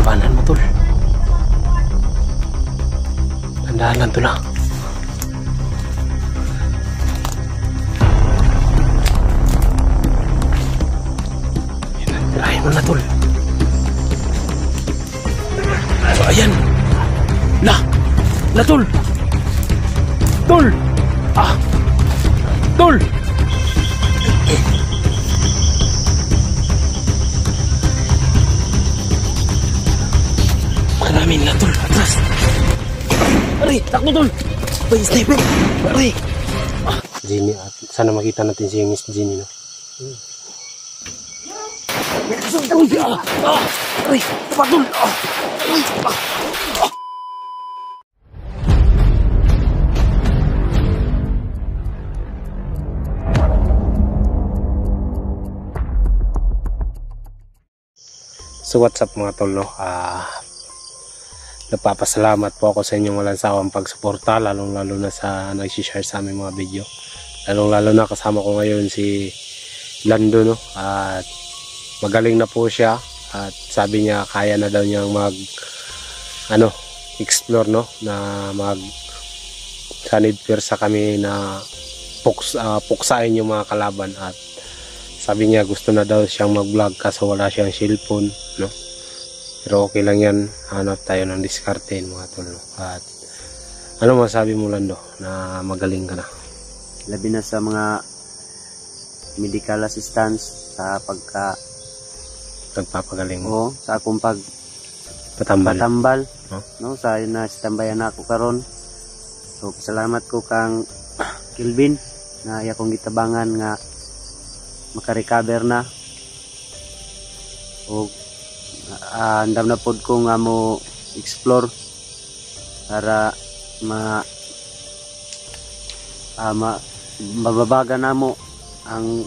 labanan mo, tol. Tandaan lang, tol, ha. Tirahin mo na, tol. Ayan. La, tol. Tol. Tol. Maraming na, tol. Atras. Aray, takbo, tol. May sniper. Aray. Jenny, sana makita natin si Miss Jenny, no? Aray, tapak, tol. So what's up mga tol, no? Nagpapasalamat po ako sa inyong walang sawang pagsuporta, lalong lalo na sa nag-share sa aming mga video, lalong lalo na kasama ko ngayon si Lando, no? At magaling na po siya at sabi niya kaya na daw niyang explore, no? Na sanid persa kami na puksain yung mga kalaban, at sabi niya gusto na daw siyang mag-vlog kaso wala siyang cellphone, no? Pero okay lang yan, hanap tayo ng diskarte mga tol, no? At ano masabi mo, Lando, na magaling ka na? Labi na sa mga medical assistance sa pagpapagaling Oo, mo. sa akong patambal, no? Sa na stambayan ako karon. So salamat ko kang Kelvin na iya kong gitabangan nga maka-recover na. O andam na pod ko nga mo explore para mababaga na mo ang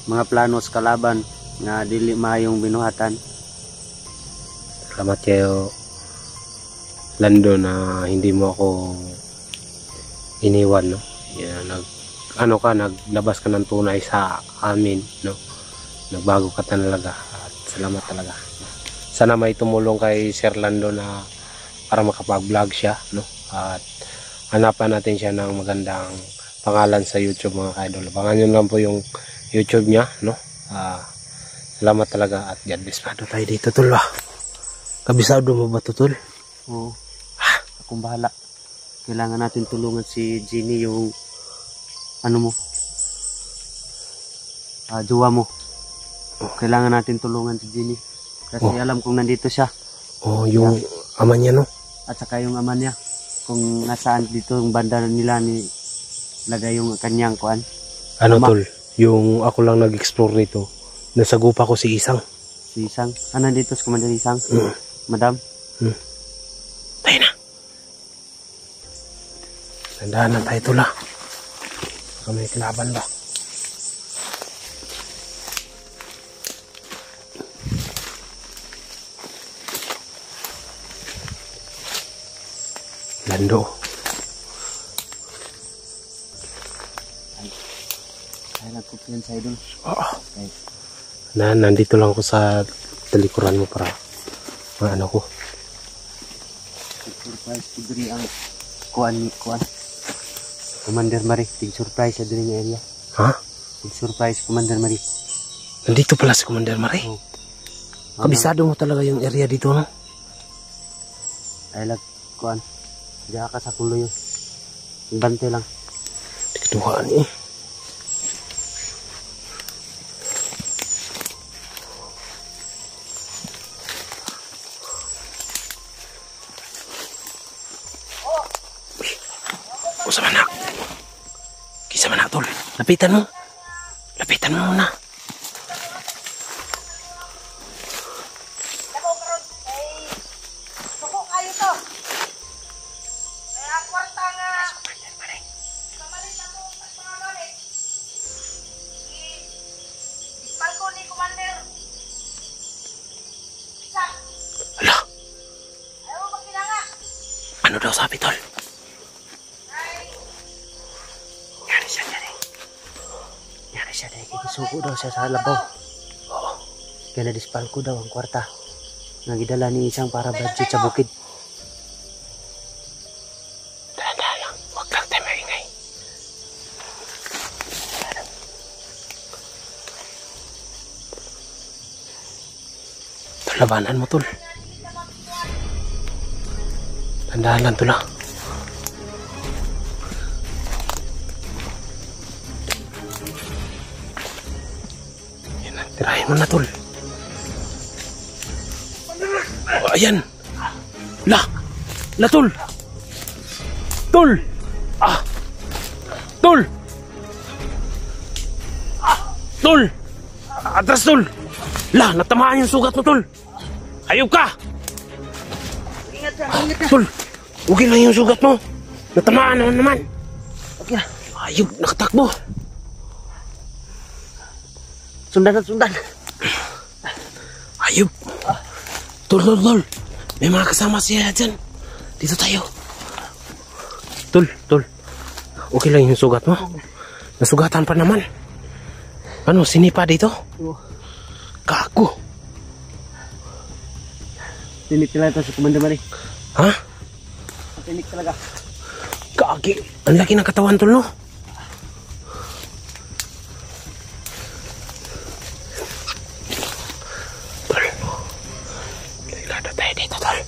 mga plano sa kalaban nga dili mayong binuhatan. Salamat kayo, Lando, na hindi mo ako iniwan, no? Yan, naglabas ka ng tunay sa amin, no? Nagbago ka talaga, at salamat talaga. Sana may tumulong kay Sir Lando na para makapag-vlog siya, no? At hanapan natin siya ng magandang pangalan sa YouTube, mga kaidol. Abangan nyo lang po yung YouTube niya, no? Salamat talaga at God bless. Paano tayo dito, tol, ba? Kabisado mo ba to, tol? Oo. Akong bahala. Kailangan natin tulungan si Jenny, yung jowa mo. Kailangan natin tulungan si Jenny. Kasi alam kong nandito siya. Yung ama niya, no? At saka yung ama niya. Kung nasaan dito yung banda nila ni lagay yung kanyang kuan. Ano, tol? Yung ako lang nag-explore nito. Nasagupa ko si Isang. Si Isang? Nandito si Commander Isang? Madam? Tayo na. Tandaan na tayo, tol, ha? Baka may kalaban ba? Lando. Ay, nagkupilan sa idol. Oo. Nandito lang ako sa talikuran mo para maano ko. Surprise ko diri ang kuan. Commander Marie, tig surprise sa diri nga area. Ha? Tig surprise Commander Marie. Nandito pala si Commander Marie. Oh. Kabisado mo talaga yung area dito, no? Ay lag kuan. Diya ka sa kulo yun. Bante lang. Tikuduhaan eh. Usa manak. Kisa manak, tol. Lapitan mo. Lapitan mo muna. Ano daw sabi, tol? Nyari siya dahil kisuko daw siya sa labaw. Oo. Kaya na-dispal ko daw ang kwarta. nga gidala ni isang para budget sa bukid. Dahan-dahan lang. Huwag lang tayo maingay. Tol, labanan mo, tol. Dahan-dahan lang, tol, ah. Yan na, tirahin mo na, tol. Oh, ayan. La, tol. Tol. Ah. Tol. Tol. Atras, tol. La, natamaan yung sugat mo, tol. Ayub ka. Tol, okay lang yung sugat mo. Natamaan naman. Okay. Ayub, nakatakbo. Sundan. Ayub. Tol. May mga kasama siya dyan. Dito tayo. Tol. Okay lang yung sugat mo. Nasugatan pa naman. Ano, sinipa dito? Gago. Tinik talaga sa Commander Mari. Ha? Tinik talaga. Gagi. Ang laki ng katawan, tol, no? Tol. Lado tayo dito, tol.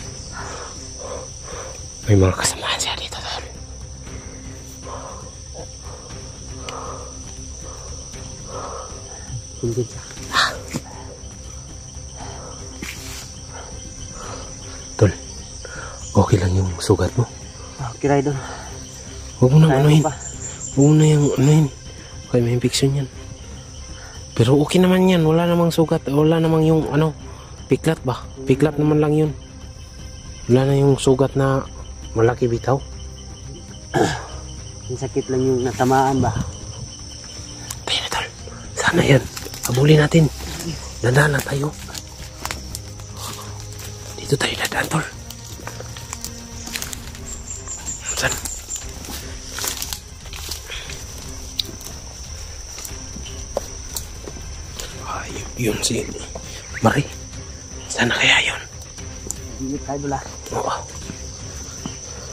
May mga kasamaan siya dito, tol. Hindi. Tol, okay lang yung sugat mo. Okay, Raidon. Huwag mo nang Kaya anuhin. mo ba? Huwag mo na yung anuhin. Okay, may infection yan. Pero okay naman yan. Wala namang sugat. Wala namang yung ano, piklat ba? Piklat naman lang yun. Wala na yung sugat na malaki bitaw. Ang sakit lang yung natamaan ba? Tayo na, tol. Sana yan. Habulin natin. Dadaan lang tayo. Dito tayo dadaan, tol. Saan? Yun si Mari. Sana kaya yun? Hindi tayo bala. Oo.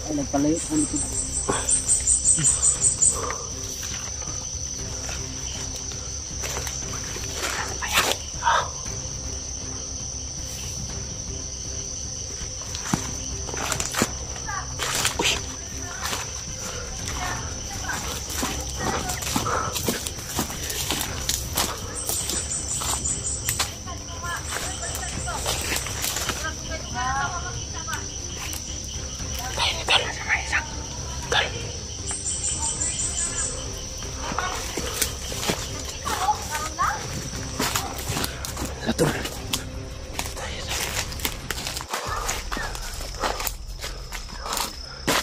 Ay, nagpalayo kami dito. Uy. Tayo ni Tol. Tol. Tol.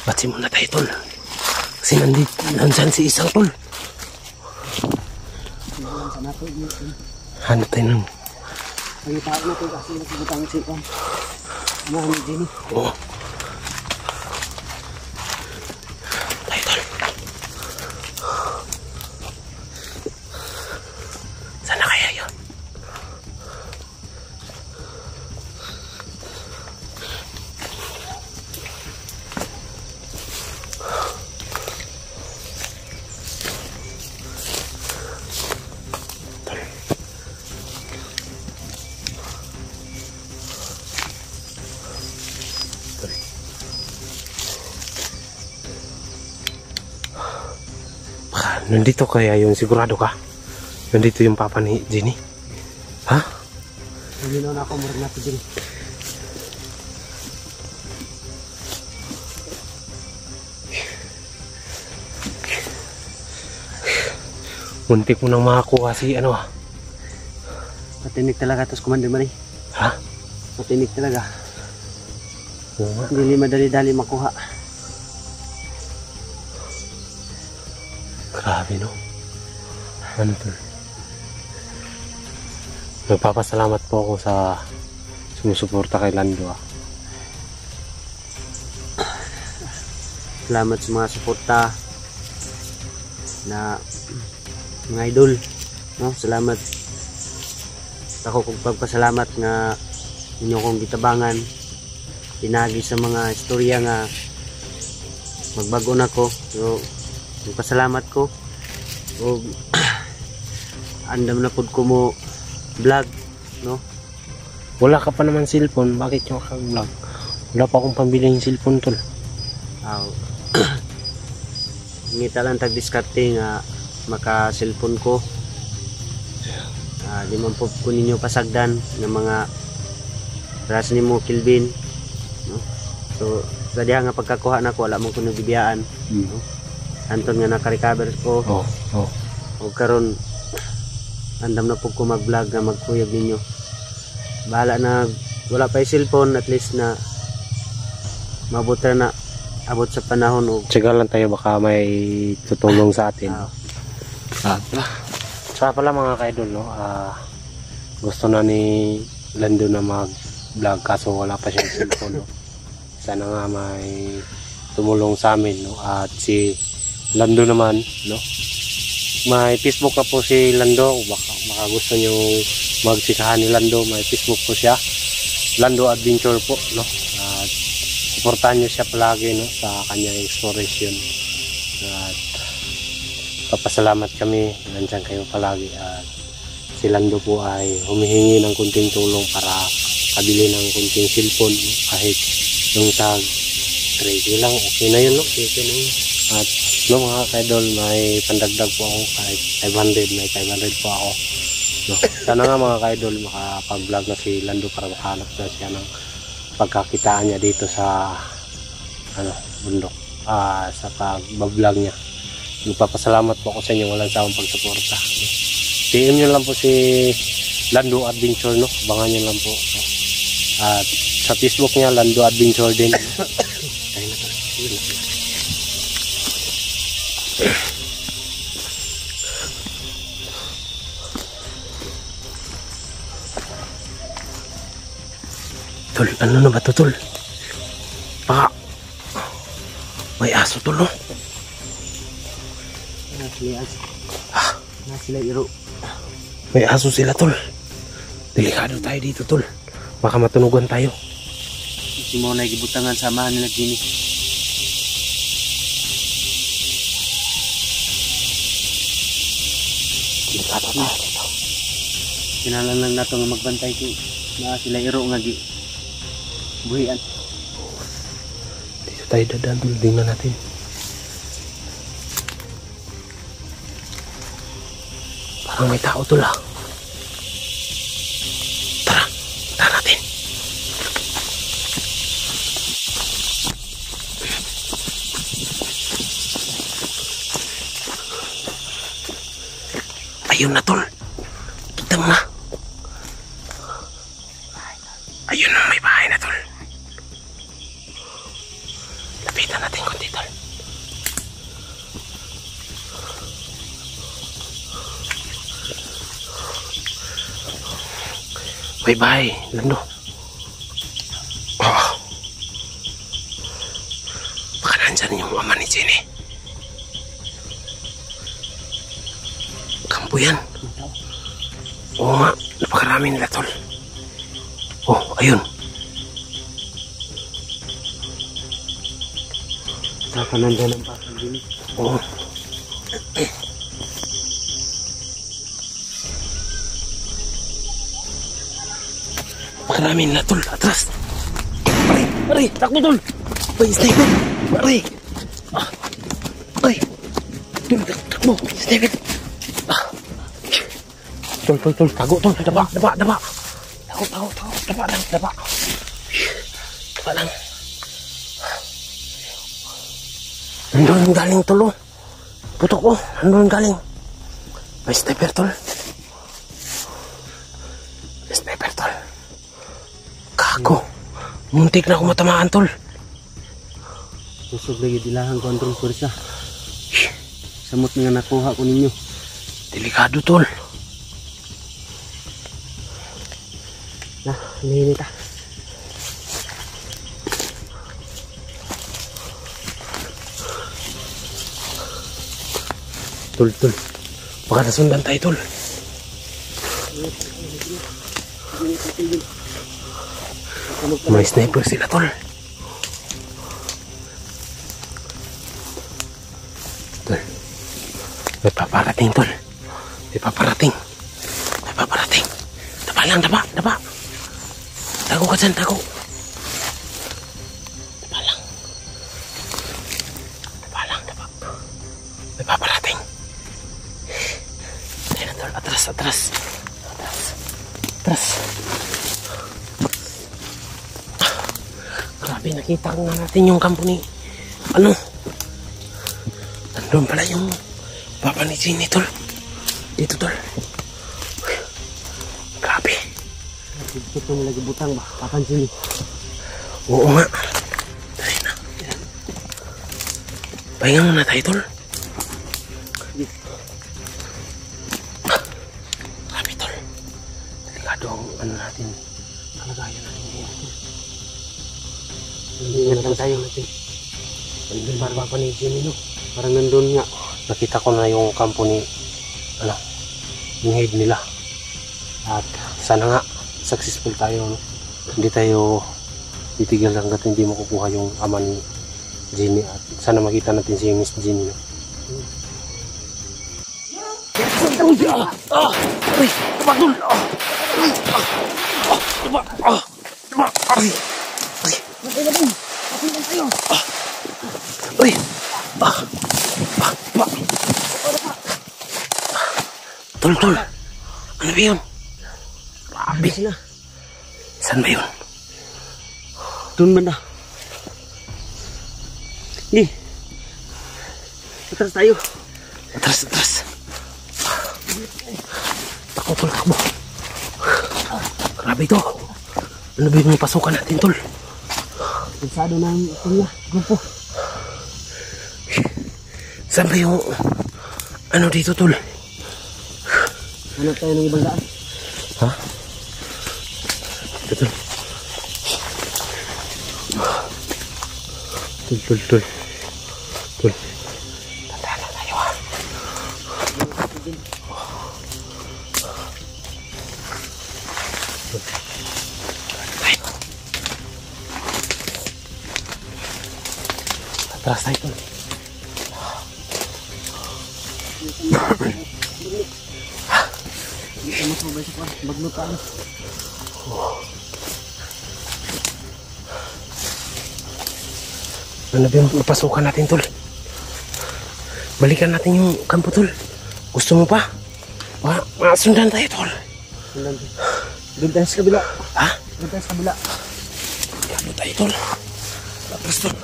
Batsi muna tayo, tol. Kasi nandyan si isang, tol. Hanap tayo ng... Ay, tao na ito kasi nakikita ang sipan. Ano ni Jenny? Oo. Tayo, tol. Sana kaya yun? Nandito kaya yun, sigurado ka? Nandito yung papa ni Jenny? Ha? Hindi na ako murag natin din. Muntik mo nang makakuha si ano ha? Matinik talaga ito, Commander Mari. Ha? Matinik talaga. Oo nga. Hindi madali-dali makuha. Grabe, no? Ano to? Nagpapasalamat po ako sa sumusuporta kay Lando. Salamat sa mga suporta na mga idol, no? Salamat ako kung pagpasalamat nga inyo kong gitabangan, pinagi sa mga istorya nga magbago na ko. So pasalamat ko o andam na pud ko mo vlog, no? Wala ka pa naman cellphone, bakit yung vlog? Wala pa akong pambiling cellphone tol. Aw. Ngita lang tag diskarte nga maka cellphone ko. Di man po ko ninyo pasagdan ng mga ras nimo Kilvin, no? So sa diha nga pagkakuha nako wala man ko nabibiyaan, no? Anton nga naka-recover ko. O karon andam na po ko mag-vlog nga magkuyog ninyo. Bahala na wala pa yung cellphone, at least na mabot na abot sa panahon o tsaga lang tayo, baka may tutulong sa atin. Saka pala mga kaidol, no? Gusto na ni Lando na mag-vlog kaso wala pa siyang cellphone, no? Sana nga may tumulong sa amin, no? At si Lando naman, no? May Facebook na po si Lando, baka gusto nyo magsikahan ni Lando, may Facebook po siya, Lando Adventure po, no? At supportahan nyo siya palagi, no, sa kanyang exploration. At papasalamat kami, nandyan kayo palagi. At si Lando po ay humihingi ng kunting tulong para kabili ng kunting cellphone, no? Kahit yung tag 3K lang, okay na yun, no? Okay na yun. At no, mga kaidol, may pandagdag po ako kahit 500, may 500 po ako, no? Sana nga mga kaidol makapag-vlog na si Lando para makahanap na siya ng pagkakitaan niya dito sa bundok, sa pag-vlog niya. Nagpapasalamat po ako sa inyo, walang sawang pagsuporta, no? PM nyo lang po si Lando Adventure, no? Abangan nyo lang po, no? At sa Facebook niya Lando Adventure din, no? Tayo na to. Tol, ano na ba to, tol? Baka may aso, tol, no? Sila iro. May aso sila, tol. Delikado tayo dito, tol. Baka matunugan tayo. Si mo na gibutangan samahan nila gini. Delikado tayo dito. Kinalan lang nato nga magbantay kay na sila iro nga gi buhian. Dito tayo dadaan, tol. Tingnan natin. Parang may tao, tol, ah. Tara, tara natin. Ayun na, tol. Kita mo na. Ayun na, may bahay na, tol. Lapitan natin konti, tol. May bahay, Lando. Oh. Baka nandyan yung ama ni Jenny. Kampo yan. Oo nga, napakarami nila, tol. Oh, ayun. Saka nandyan ang pasang gini. Oo. Napakarami nila, tol. Atras. Aray, takbo, tol. Ay, sniper. Aray. Ay. Tol, takbo. Sniper. Tol, tago, tol. Daba. Tago. Daba lang. Daba lang. Nandun galing, tol, oh. Putok, oh. Nandun galing. May sniper, tol. Kago. Muntik na ako matamaan, tol. Kusog lagi dilahang kontrol kursa. Samot nga nakuha ko ninyo. Delikado, tol. Nah, ini ta. Tol. Baka nasundan tayo, tol. May sniper sila, tol. Tol. May paparating, tol. May paparating. May paparating. Daba lang, daba, daba. Tago ka dyan, tago. Daba lang. Daba lang, daba. May paparating. Ayun na, tol. Atras, atras. Atras. Atras. Grabe, nakita ko na natin yung kampo ni ano. Nandun pala yung papa ni Jenny, tol. Dito, tol. Grabe. Ito mo lagi butang ba? Kapan sini? Oo nga. Dali na. Pahinga muna tayo, tol. Grabe, tol. Delikado ang ano natin. Kalagayan natin ngayon, tol. Ingat lang tayo natin. Nandun para papa ni Jenny, no? Parang nandun nga. Nakita ko na yung kampo ni ano, yung head nila. At sana nga successful tayo, no? Hindi tayo titigil hanggat hindi makukuha yung ama ni Jenny. At sana makita natin si Miss Jenny, no? Uy! Tabakdol! Uy! Tol, tol. Ano ba yun? Grabe. Sila. Saan ba yun? Doon banda. Atras tayo. Atras, atras. Takbo, tol, takbo. Grabe ito. Ano ba yung pasukan natin, tol? Pensado na ang grupo. Saan ba yung ano dito, tol? Hanap tayo ng ibang daan. Ha? Ito, tol. Tol, tol, tol. Tol. Tandaan na tayo, ha? Atras tayo, tol. Hindi ka masubay sa kwan. Maglutaan. Ano ba yung napasukan natin, tol? Balikan natin yung kampo, tol. Gusto mo pa? Masundan tayo, tol. Doon tayo sa kabila. Ha? Doon tayo sa kabila. Ano tayo, tol? Tapos, tol.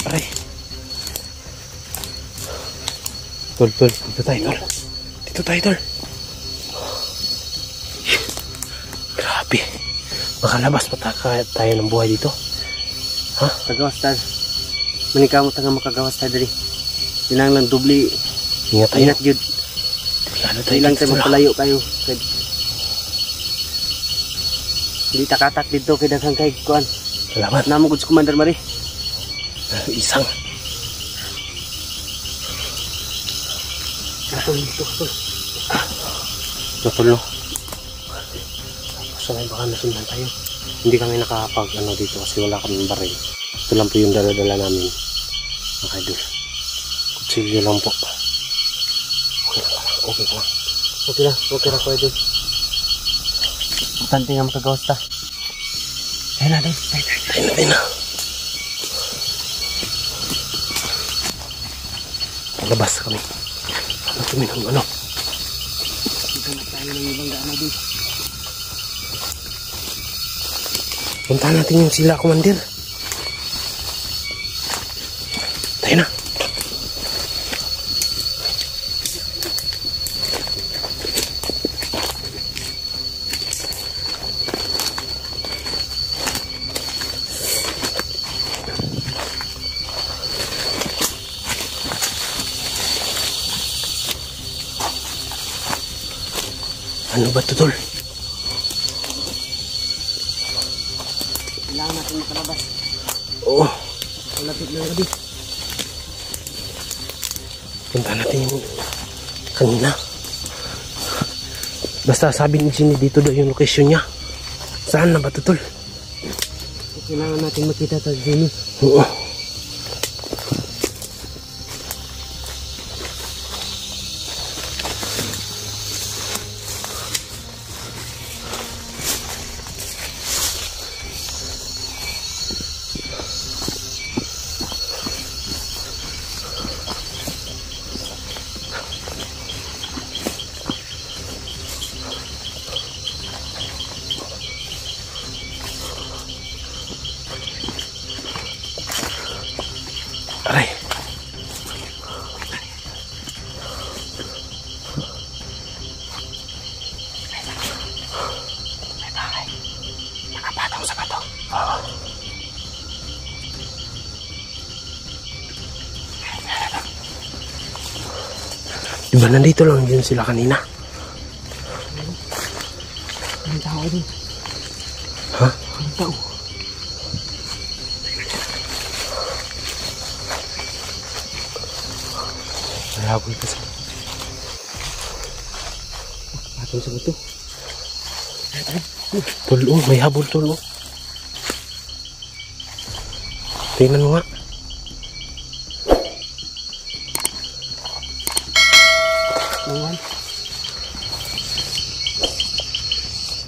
Aray. Tol, tol. Dito tayo, tol. Dito tayo, tol. Grabe. Makalabas pa tayo ng buhay dito. Ha? Kagawas tayo. Manikamot nga makagawas tayo dali. Inang lang dubli. Ingat tayo. Ingat yun. Ano tayo Ilang dito, tayo tol? magpalayo kayo. Hindi takatak dito kay daghang kay kuan. Salamat. Namugod sa Commander Mari. Isang. Ito. Natulo. Tapos ay baka nasundan tayo. Hindi kami nakapag ano dito kasi wala kaming baril. Ito lang po yung dala-dala namin. Mga idol. Kutsilyo lang po. Okay lang. Okay lang. Okay na ko idol. Importante nga makagawas ta. Tayo na. Tayo na. Labas kami. Ano kami ng ano? Maghanap tayo ng ibang daan na dito. Puntahan natin yung sila, Commander. Tayo na. Ano ba ito, tol? Kailangan natin makalabas. Oo. Malapit na gabi. Punta natin yung kanina. Basta sabi ni Jenny dito daw yung location niya. Saan na ba ito, tol? Kailangan natin makita sa Jenny. Oo. Aray. May bahay. Nakapatong sa bato. Oo. Diba nandito lang yun sila kanina? Ang tao din. Ha? Ang tao. Habol ka sa... Patong sa bato. Tol, oh, may habol, tol, oh. Tingnan mo nga.